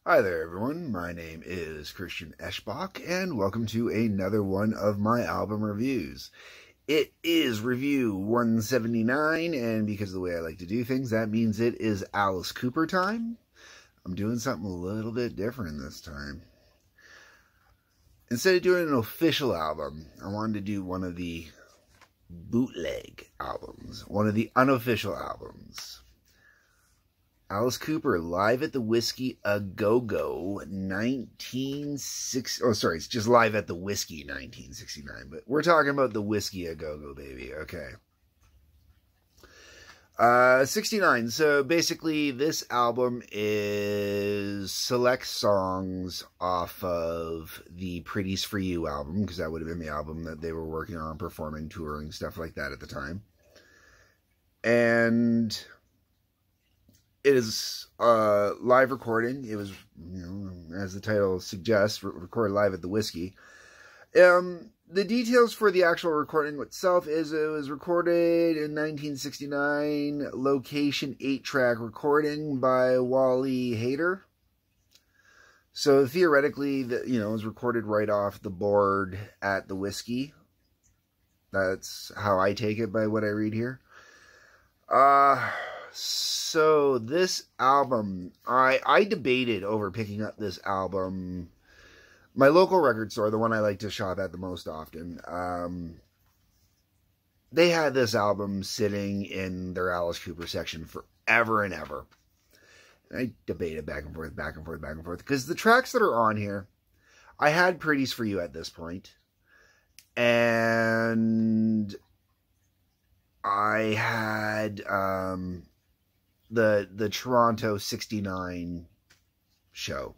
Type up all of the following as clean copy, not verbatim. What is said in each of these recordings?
Hi there, everyone. My name is Christian Eschbach, and welcome to another one of my album reviews. It is review 179, and because of the way I like to do things, that means it is Alice Cooper time. I'm doing something a little bit different this time. Instead of doing an official album, I wanted to do one of the bootleg albums, one of the unofficial albums. Alice Cooper, Live at the Whiskey A Go-Go, 1960... Oh, sorry, it's just Live at the Whiskey, 1969. But we're talking about the Whiskey A Go-Go, baby. Okay. 69. So basically, this album is select songs off of the Pretties for You album, because that would have been the album that they were working on, performing, touring, stuff like that at the time. And it is a live recording. It was, as the title suggests, recorded live at the Whiskey. The details for the actual recording itself is it was recorded in 1969, location 8-track recording by Wally Hader. So theoretically, it was recorded right off the board at the Whiskey. That's how I take it by what I read here. So this album, I debated over picking up this album. My local record store, the one I like to shop at the most often, they had this album sitting in their Alice Cooper section forever and ever. And I debated back and forth, because the tracks that are on here, I had Pretties for You at this point, and I had the Toronto 69 show,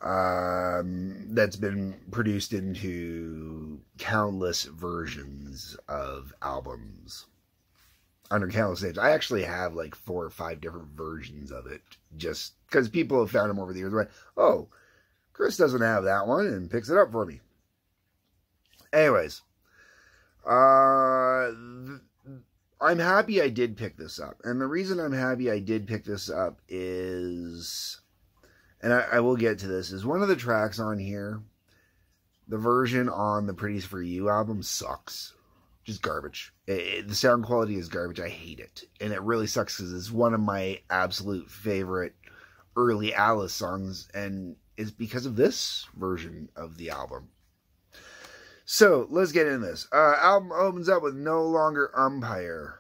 that's been produced into countless versions of albums under countless names. I actually have like 4 or 5 different versions of it, just because people have found them over the years. Like, oh, Chris doesn't have that one, and picks it up for me. Anyways, I'm happy I did pick this up. And the reason I'm happy I did pick this up is, and I will get to this, is one of the tracks on here, the version on the Pretties for You album, sucks. Just garbage. The sound quality is garbage. I hate it. And it really sucks because it's one of my absolute favorite early Alice songs, and it's because of this version of the album. So, let's get into this. Album opens up with No Longer Umpire.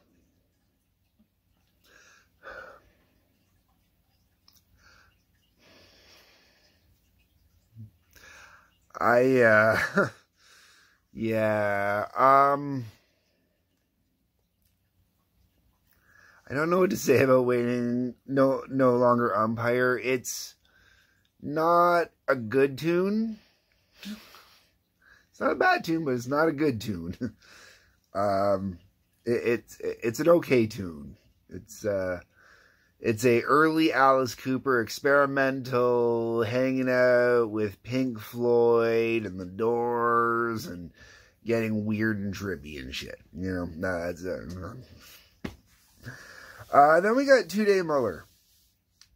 Yeah, I don't know what to say about Waiting No Longer Umpire. It's not a good tune. It's not a bad tune, but it's not a good tune. It's an okay tune. It's a early Alice Cooper experimental, hanging out with Pink Floyd and the Doors and getting weird and trippy and shit. That's then we got Two Day Muller.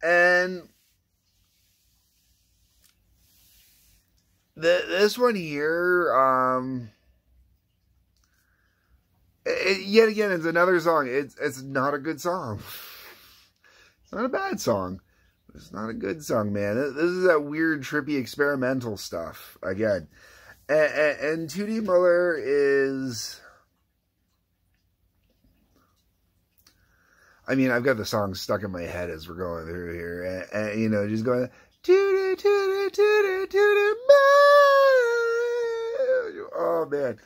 And this one here, yet again, it's another song. It's not a good song. It's not a bad song. It's not a good song, man. This is that weird, trippy, experimental stuff again. And Tootie Muller is, I mean, I've got the song stuck in my head as we're going through here, and just going, Tootie, Tootie, Tootie, Tootie, oh man,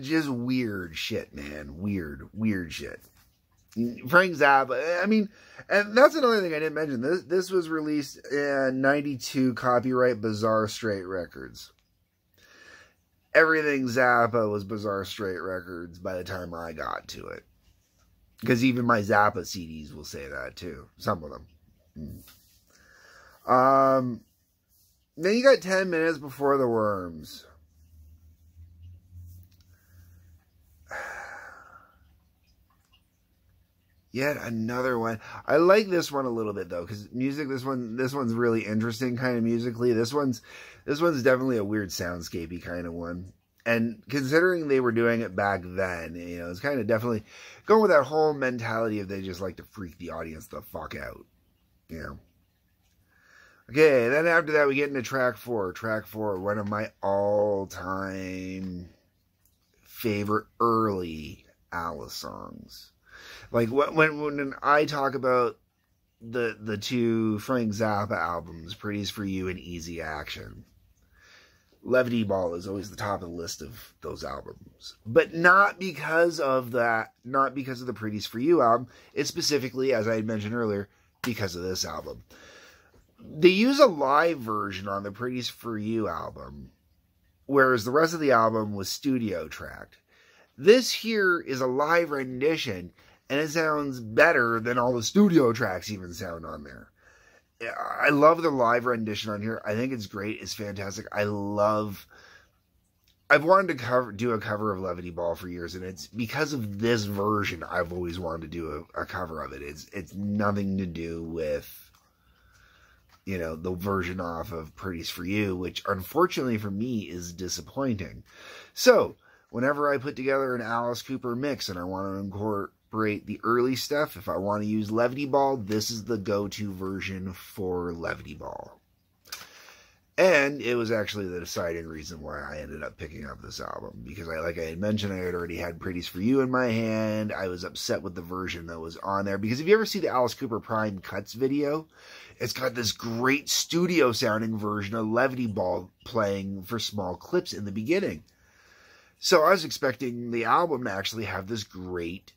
just weird shit, man. Weird shit. Frank Zappa, I mean, and that's another thing I didn't mention. This was released in 92, copyright Bizarre Straight Records. Everything Zappa was Bizarre Straight Records by the time I got to it. Because even my Zappa CDs will say that too. Some of them. Then you got 10 Minutes Before the Worms. Yet another one. I like this one a little bit though, because music. This one's really interesting, kind of musically. This one's definitely a weird soundscapey kind of one. And considering they were doing it back then, you know, it's kind of definitely going with that whole mentality of they just like to freak the audience the fuck out, you know. Okay, then after that we get into track 4. Track 4, one of my all-time favorite early Alice songs. Like when I talk about the two Frank Zappa albums, Pretty's for You and Easy Action, Levity Ball is always the top of the list of those albums. But not because of that, not because of the Pretty's for You album. It's specifically, as I had mentioned earlier, because of this album. They use a live version on the Pretty's for You album, whereas the rest of the album was studio tracked. This here is a live rendition, and it sounds better than all the studio tracks even sound on there. I love the live rendition on here. I think it's great. It's fantastic. I've wanted to do a cover of Levity Ball for years, and it's because of this version I've always wanted to do a cover of it. It's nothing to do with, you know, the version off of Pretty's for You, which unfortunately for me is disappointing. So, whenever I put together an Alice Cooper mix and I want to incorporate the early stuff, if I want to use Levity Ball, this is the go-to version for Levity Ball. And it was actually the deciding reason why I ended up picking up this album. Because like I had mentioned, I had already had Pretty's for You in my hand. I was upset with the version that was on there. Because if you ever see the Alice Cooper Prime Cuts video, it's got this great studio sounding version of Levity Ball playing for small clips in the beginning. So I was expecting the album to actually have this great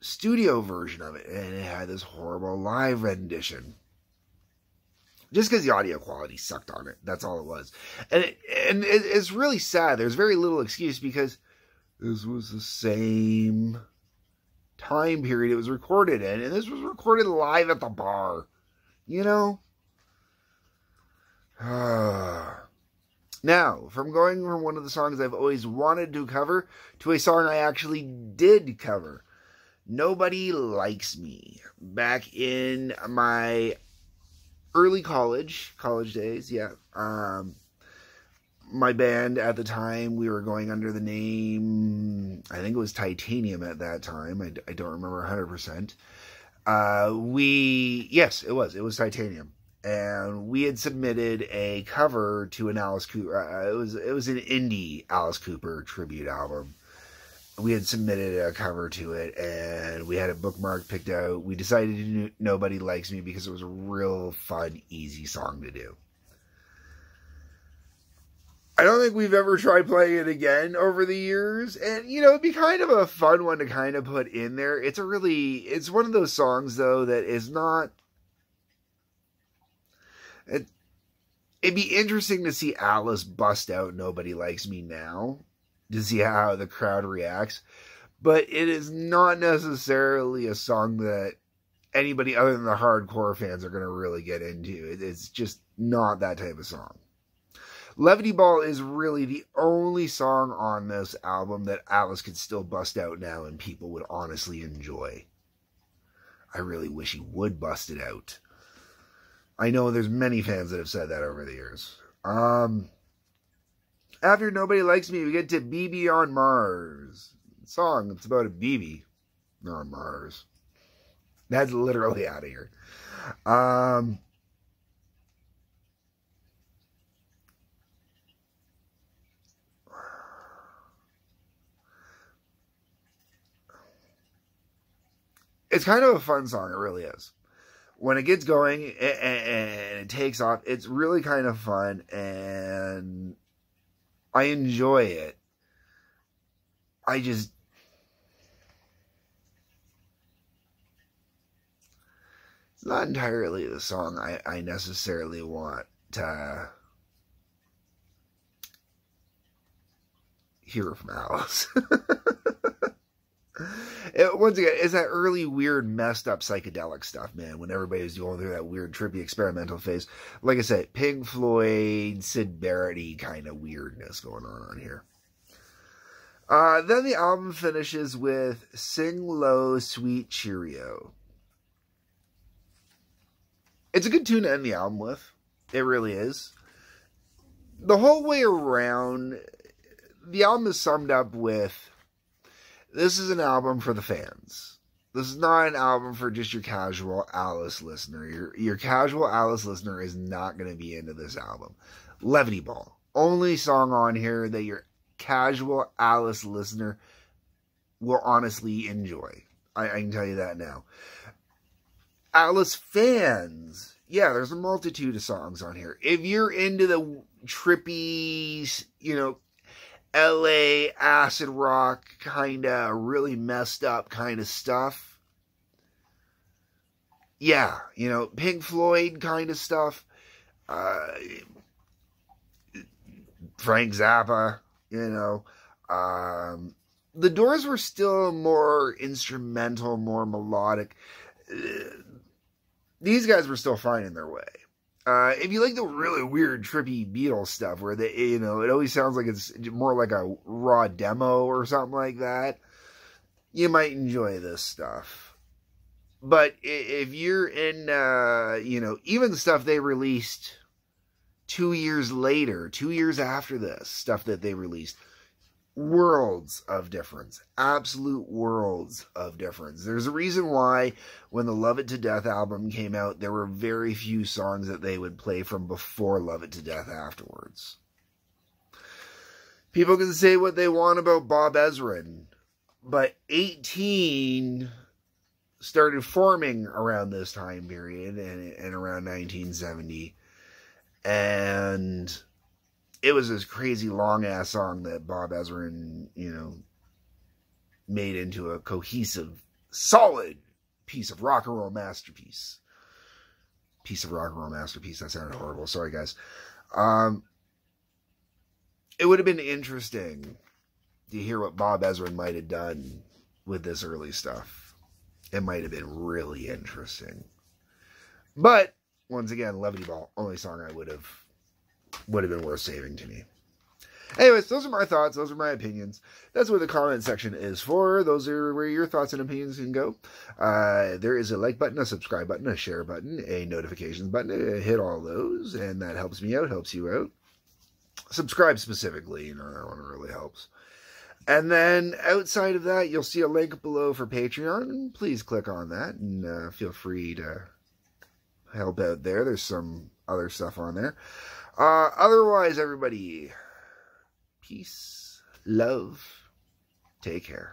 studio version of it, and it had this horrible live rendition. Just because the audio quality sucked on it. That's all it was. And it's really sad. There's very little excuse because this was the same time period it was recorded in, and this was recorded live at the bar. You know? Now, from going from one of the songs I've always wanted to cover to a song I actually did cover. Nobody Likes Me. Back in my early college days, yeah. My band at the time, we were going under the name, I think it was Titanium at that time. I don't remember 100%. Yes, it was Titanium. And we had submitted a cover to an Alice Cooper, it was an indie Alice Cooper tribute album. We had submitted a cover to it, and we had a bookmark picked out. We decided to do Nobody Likes Me because it was a real fun, easy song to do. I don't think we've ever tried playing it again over the years, and, you know, it'd be kind of a fun one to kind of put in there. It's one of those songs, though, that is not... It'd be interesting to see Alice bust out Nobody Likes Me now, to see how the crowd reacts. But it is not necessarily a song that anybody other than the hardcore fans are going to really get into. It's just not that type of song. Levity Ball is really the only song on this album that Alice could still bust out now and people would honestly enjoy. I really wish he would bust it out. I know there's many fans that have said that over the years. After Nobody Likes Me, we get to BB on Mars. Song, it's about a BB on Mars. That's literally out of here. It's kind of a fun song, it really is. When it gets going and it takes off, it's really kind of fun, and I enjoy it. It's not entirely the song I necessarily want to hear from Alice. Once again, it's that early, weird, messed up psychedelic stuff, man, when everybody's going through that weird, trippy, experimental phase. Like I said, Pink Floyd, Syd Barrett-y kind of weirdness going on here. Then the album finishes with Sing Low, Sweet Cheerio. It's a good tune to end the album with. It really is. The whole way around, the album is summed up with, this is an album for the fans. This is not an album for just your casual Alice listener. Your casual Alice listener is not going to be into this album. Levity Ball. Only song on here that your casual Alice listener will honestly enjoy. I can tell you that now. Alice fans, yeah, there's a multitude of songs on here. If you're into the trippy, LA acid rock kind of really messed up kind of stuff, yeah, Pink Floyd kind of stuff, Frank Zappa, the Doors were still more instrumental, more melodic. These guys were still finding their way. If you like the really weird, trippy Beatles stuff, where it always sounds like it's more like a raw demo or something like that, you might enjoy this stuff. But if you're in, even stuff they released 2 years later, 2 years after this, stuff that they released, worlds of difference, absolute worlds of difference. There's a reason why when the Love It to Death album came out, there were very few songs that they would play from before Love It to Death afterwards. People can say what they want about Bob Ezrin, but 18 started forming around this time period and around 1970, and it was this crazy long-ass song that Bob Ezrin, made into a cohesive, solid piece of rock and roll masterpiece. Piece of rock and roll masterpiece. That sounded horrible. Sorry, guys. It would have been interesting to hear what Bob Ezrin might have done with this early stuff. It might have been really interesting. But, once again, Levity Ball, only song I would have been worth saving to me. Anyways, those are my thoughts. Those are my opinions. That's what the comment section is for. Those are where your thoughts and opinions can go. There is a like button, a subscribe button, a share button, a notifications button. Hit all those, and that helps me out, helps you out. Subscribe specifically, that one really helps. And then outside of that, you'll see a link below for Patreon. Please click on that, and feel free to help out there. There's some other stuff on there. Otherwise, everybody, peace, love, take care.